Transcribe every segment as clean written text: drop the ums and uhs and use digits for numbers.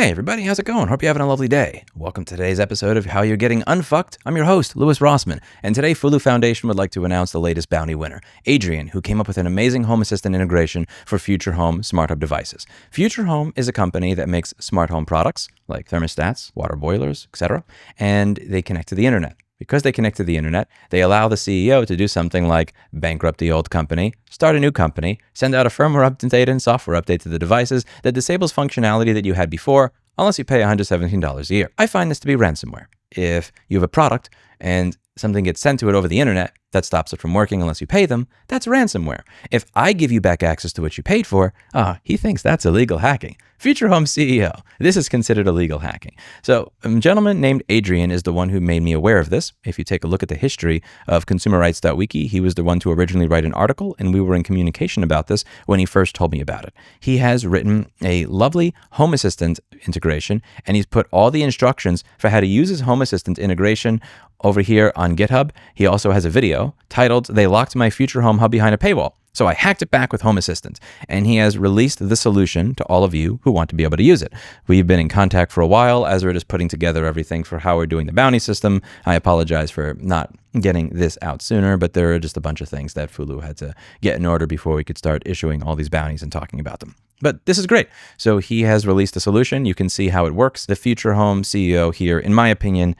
Hey everybody, how's it going? Hope you're having a lovely day. Welcome to today's episode of How You're Getting Unfucked. I'm your host, Louis Rossman, and today Fulu Foundation would like to announce the latest bounty winner, Adrian, who came up with an amazing home assistant integration for Futurehome smart home devices. Futurehome is a company that makes smart home products like thermostats, water boilers, etc., and they connect to the internet. Because they connect to the internet, they allow the CEO to do something like bankrupt the old company, start a new company, send out a firmware update and software update to the devices that disables functionality that you had before, unless you pay $117 a year. I find this to be ransomware. If you have a product and something gets sent to it over the internet that stops it from working unless you pay them, that's ransomware. If I give you back access to what you paid for, he thinks that's illegal hacking. Futurehome CEO, this is considered illegal hacking. So a gentleman named Adrian is the one who made me aware of this. If you take a look at the history of consumerrights.wiki, he was the one to originally write an article, and we were in communication about this when he first told me about it. He has written a lovely Home Assistant integration, and he's put all the instructions for how to use his Home Assistant integration over here on GitHub. He also has a video titled, "They Locked My Futurehome Hub Behind a Paywall." So I hacked it back with Home Assistant, and he has released the solution to all of you who want to be able to use it. We've been in contact for a while as we're just putting together everything for how we're doing the bounty system. I apologize for not getting this out sooner, but there are just a bunch of things that Fulu had to get in order before we could start issuing all these bounties and talking about them. But this is great. So he has released a solution. You can see how it works. The Futurehome CEO here, in my opinion,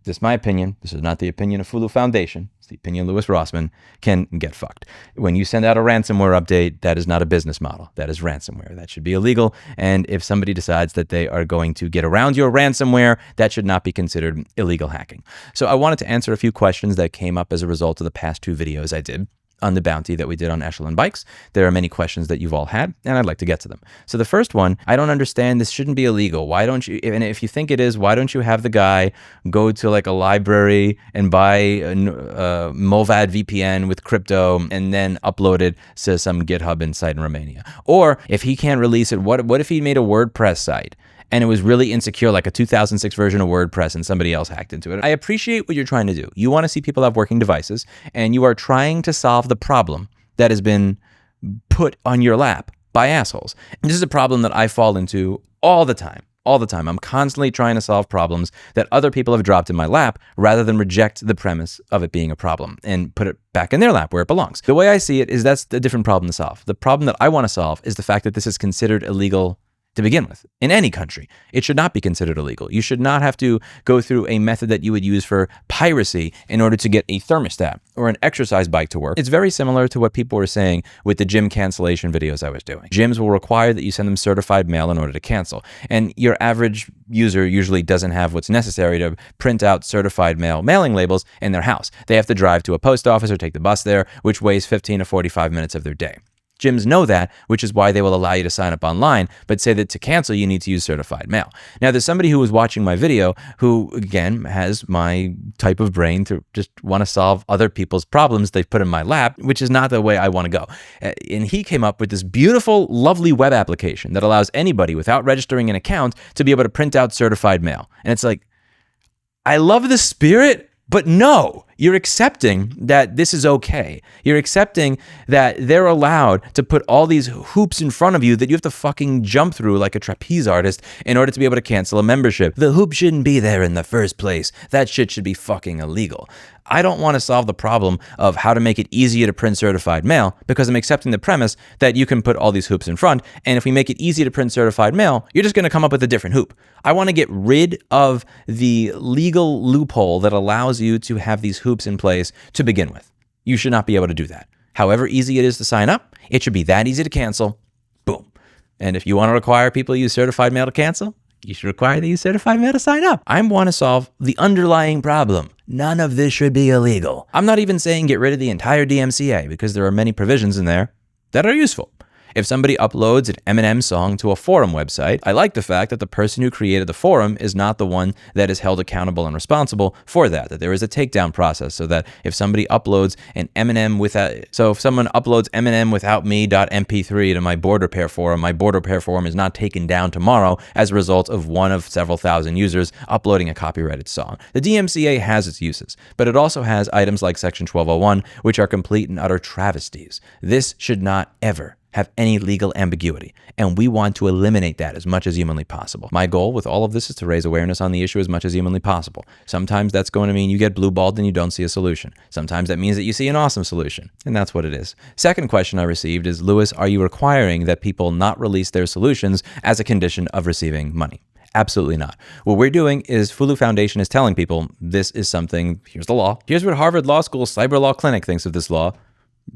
this is my opinion, this is not the opinion of Fulu Foundation, it's the opinion of Louis Rossman, can get fucked. When you send out a ransomware update, that is not a business model. That is ransomware. That should be illegal. And if somebody decides that they are going to get around your ransomware, that should not be considered illegal hacking. So I wanted to answer a few questions that came up as a result of the past two videos I did on the bounty that we did on Echelon Bikes. There are many questions that you've all had, and I'd like to get to them. So the first one, I don't understand, this shouldn't be illegal. Why don't you, and if you think it is, why don't you have the guy go to like a library and buy a Movad VPN with crypto and then upload it to some GitHub site in Romania? Or if he can't release it, what if he made a WordPress site and it was really insecure, like a 2006 version of WordPress, and somebody else hacked into it? I appreciate what you're trying to do. You want to see people have working devices, and you are trying to solve the problem that has been put on your lap by assholes. And this is a problem that I fall into all the time. All the time. I'm constantly trying to solve problems that other people have dropped in my lap rather than reject the premise of it being a problem and put it back in their lap where it belongs. The way I see it is that's a different problem to solve. The problem that I want to solve is the fact that this is considered illegal to begin with. In any country, it should not be considered illegal. You should not have to go through a method that you would use for piracy in order to get a thermostat or an exercise bike to work. It's very similar to what people were saying with the gym cancellation videos I was doing. Gyms will require that you send them certified mail in order to cancel. And your average user usually doesn't have what's necessary to print out certified mail mailing labels in their house. They have to drive to a post office or take the bus there, which wastes 15 to 45 minutes of their day. Gyms know that, which is why they will allow you to sign up online, but say that to cancel, you need to use certified mail. Now, there's somebody who was watching my video who, again, has my type of brain to just want to solve other people's problems they've put in my lap, which is not the way I want to go. And he came up with this beautiful, lovely web application that allows anybody without registering an account to be able to print out certified mail. And it's like, I love the spirit, but no, you're accepting that this is okay. You're accepting that they're allowed to put all these hoops in front of you that you have to fucking jump through like a trapeze artist in order to be able to cancel a membership. The hoop shouldn't be there in the first place. That shit should be fucking illegal. I don't want to solve the problem of how to make it easier to print certified mail because I'm accepting the premise that you can put all these hoops in front. And if we make it easy to print certified mail, you're just going to come up with a different hoop. I want to get rid of the legal loophole that allows you to have these hoops in place to begin with. You should not be able to do that. However easy it is to sign up, it should be that easy to cancel. Boom. And if you want to require people use certified mail to cancel, you should require they use certified mail to sign up. I want to solve the underlying problem. None of this should be illegal. I'm not even saying get rid of the entire DMCA because there are many provisions in there that are useful. If somebody uploads an Eminem song to a forum website, I like the fact that the person who created the forum is not the one that is held accountable and responsible for that there is a takedown process so that if somebody uploads an Eminem if someone uploads Eminem without me.mp3 to my board repair forum, my board repair forum is not taken down tomorrow as a result of one of several thousand users uploading a copyrighted song. The DMCA has its uses, but it also has items like Section 1201, which are complete and utter travesties. This should not ever have any legal ambiguity, and we want to eliminate that as much as humanly possible. My goal with all of this is to raise awareness on the issue as much as humanly possible. Sometimes that's going to mean you get blue-balled and you don't see a solution. Sometimes that means that you see an awesome solution, and that's what it is. Second question I received is, Lewis, are you requiring that people not release their solutions as a condition of receiving money? Absolutely not. What we're doing is Fulu Foundation is telling people this is something, here's the law. Here's what Harvard Law School's Cyber Law Clinic thinks of this law.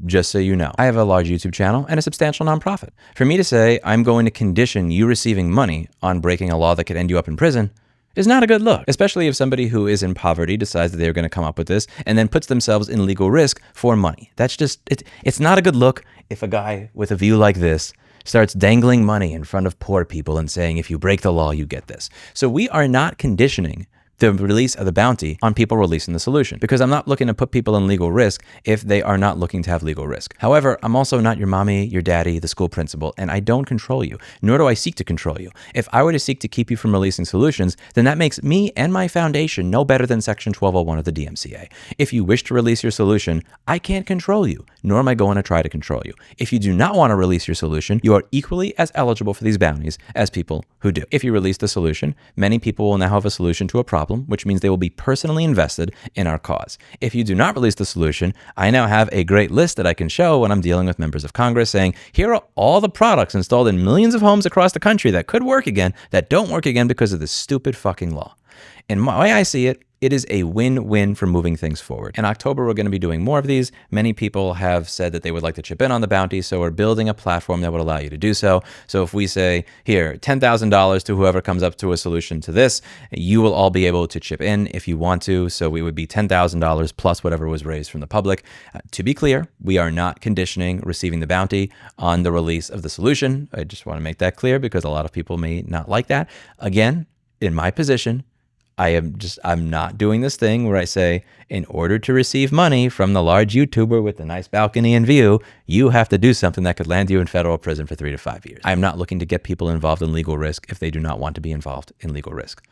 Just so you know, I have a large YouTube channel and a substantial nonprofit. For me to say I'm going to condition you receiving money on breaking a law that could end you up in prison is not a good look, especially if somebody who is in poverty decides that they're going to come up with this and then puts themselves in legal risk for money. That's just, it's not a good look if a guy with a view like this starts dangling money in front of poor people and saying, if you break the law, you get this. So we are not conditioning the release of the bounty on people releasing the solution, because I'm not looking to put people in legal risk if they are not looking to have legal risk. However, I'm also not your mommy, your daddy, the school principal, and I don't control you, nor do I seek to control you. If I were to seek to keep you from releasing solutions, then that makes me and my foundation no better than Section 1201 of the DMCA. If you wish to release your solution, I can't control you, nor am I going to try to control you. If you do not want to release your solution, you are equally as eligible for these bounties as people who do. If you release the solution, many people will now have a solution to a problem, which means they will be personally invested in our cause. If you do not release the solution, I now have a great list that I can show when I'm dealing with members of Congress saying, here are all the products installed in millions of homes across the country that could work again, that don't work again because of this stupid fucking law. And the way I see it, it is a win-win for moving things forward. In October, we're going to be doing more of these. Many people have said that they would like to chip in on the bounty, so we're building a platform that would allow you to do so. So if we say, here, $10,000 to whoever comes up to a solution to this, you will all be able to chip in if you want to. So we would be $10,000 plus whatever was raised from the public. To be clear, we are not conditioning receiving the bounty on the release of the solution. I just want to make that clear because a lot of people may not like that. Again, in my position, I'm not doing this thing where I say, in order to receive money from the large YouTuber with the nice balcony and view, you have to do something that could land you in federal prison for 3 to 5 years. I am not looking to get people involved in legal risk if they do not want to be involved in legal risk.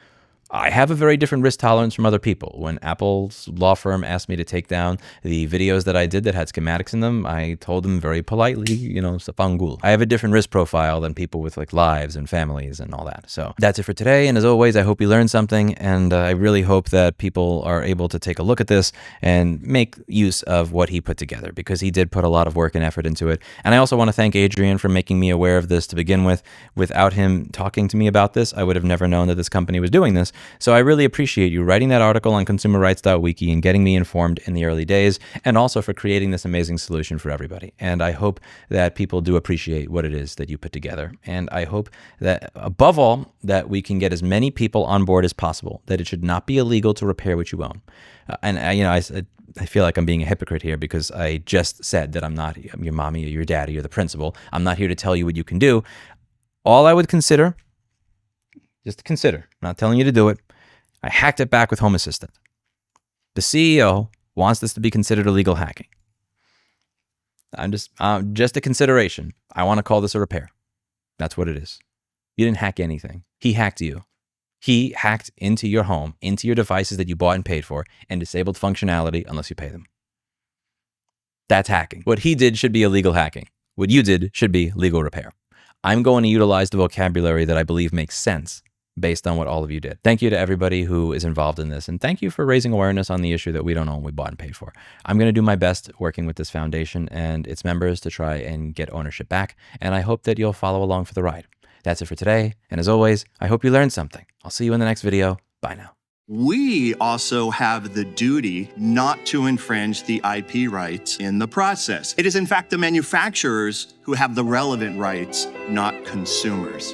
I have a very different risk tolerance from other people. When Apple's law firm asked me to take down the videos that I did that had schematics in them, I told them very politely, sapangul. I have a different risk profile than people with like lives and families and all that. So that's it for today. And as always, I hope you learned something. And I really hope that people are able to take a look at this and make use of what he put together, because he did put a lot of work and effort into it. And I also want to thank Adrian for making me aware of this to begin with. Without him talking to me about this, I would have never known that this company was doing this. So I really appreciate you writing that article on consumerrights.wiki and getting me informed in the early days, and also for creating this amazing solution for everybody. And I hope that people do appreciate what it is that you put together. And I hope that, above all, that we can get as many people on board as possible, that it should not be illegal to repair what you own. I feel like I'm being a hypocrite here because I just said that I'm not your mommy or your daddy or the principal. I'm not here to tell you what you can do. All I would consider, just consider, I'm not telling you to do it, I hacked it back with Home Assistant. The CEO wants this to be considered illegal hacking. Just a consideration. I want to call this a repair. That's what it is. You didn't hack anything. He hacked you. He hacked into your home, into your devices that you bought and paid for, and disabled functionality unless you pay them. That's hacking. What he did should be illegal hacking. What you did should be legal repair. I'm going to utilize the vocabulary that I believe makes sense based on what all of you did. Thank you to everybody who is involved in this, and thank you for raising awareness on the issue that we don't own, we bought and paid for. I'm going to do my best working with this foundation and its members to try and get ownership back, and I hope that you'll follow along for the ride. That's it for today, and as always, I hope you learned something. I'll see you in the next video. Bye now. We also have the duty not to infringe the IP rights in the process. It is in fact the manufacturers who have the relevant rights, not consumers.